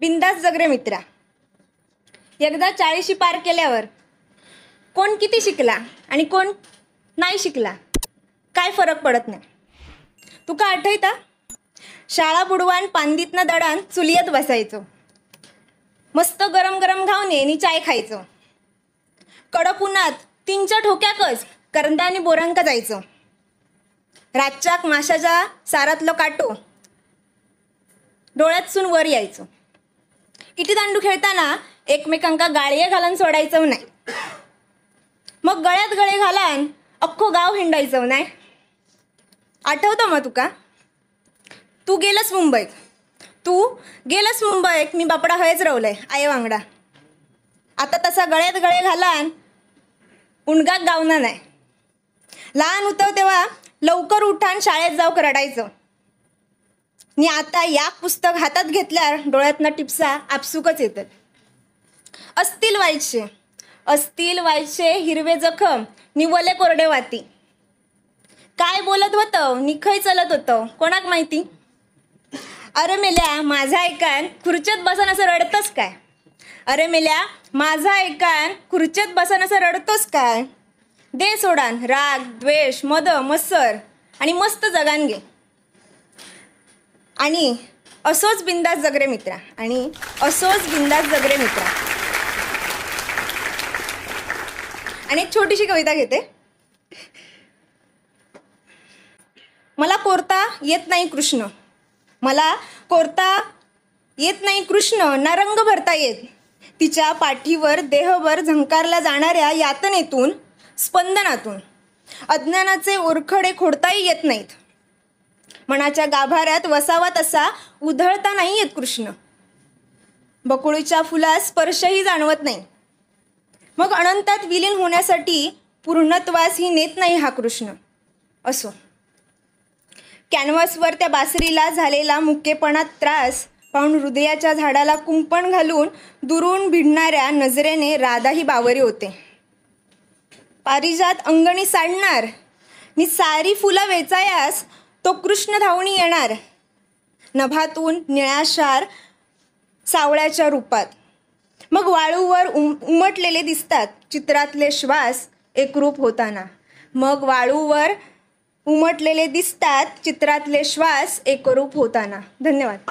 बिंदास जग रे मित्रा. एकदा 40 पार केल्यावर कोण किती शिकला आणि कोण नाही शिकला काय फरक पडत नाही. तुका आठवता शाळा बुडवान पांदीतनं दडान चुलियत बसायचो. मस्त गरम गरम घावणे आणि चाय खायचो. कडक उन्हात 3च्या ठोक्याकच करंदा आणि बोरांका जायचो. रातच्याक माशाच्या सारातलं काटो डोळ्यातसून वर यायचो. इटी दांडू खेळताना एकमेकांका गाळये घालून सोडायचं नाही. मग गळ्यात गळे घालान अख्खो गाव हिंडायचं नाही. आठवतं मग तुका? तू गेलंस मुंबईत मी बापडा हयच रावलंय आये वांगडा. आता तसा गळ्यात गळे घालान उणगाक गावना नाही. लहान होतं तेव्हा लवकर उठान शाळेत जाऊक रडायचं. आणि आता या पुस्तक हातात घेतल्यावर डोळ्यातनं टिपसा आपसुकच येतात. असतील व्हायचे हिरवे जखम निवले कोरडे वाती. काय बोलत होतं निखय चलत होतं कोणाक माहिती. अरे मेल्या माझा ऐकान खुर्चीत बसन असं रडतोस काय. खुर्चीत बसन असं रडतोस काय. दे सोडान राग द्वेष मद मत्सर आणि मस्त जगान घे. आणि असोच बिंदास जग रे मित्रा. आणि एक छोटीशी कविता घेते. मला कोरता येत नाही कृष्ण ना रंग भरता येत. तिच्या पाठीवर देहभर झंकारला जाणाऱ्या यातनेतून स्पंदनातून अज्ञानाचे ओरखडे खोडताही येत नाहीत. मनाच्या गाभाऱ्यात वसावा तसा उधळता नाही येत कृष्ण. बकुळीच्या फुलास स्पर्शही जाणवत नाही. मग अनंतात विलीन होण्यासाठी पूर्णत्वास ही नेत नाही हा कृष्ण. असो कॅनव्हासवर त्या बासरीला झालेला मुक्केपणात त्रास पाहून हृदयाच्या झाडाला कुंपण घालून दुरून भिडणाऱ्या नजरेने राधाही बावरी होते. पारिजात अंगणी साडणार नि सारी फुलं वेचायास तो कृष्ण धावणी येणार. नभातून निळाशार सावळ्याच्या रूपात. मग वाळूवर उमटलेले दिसतात चित्रातले श्वास एकरूप होताना. धन्यवाद.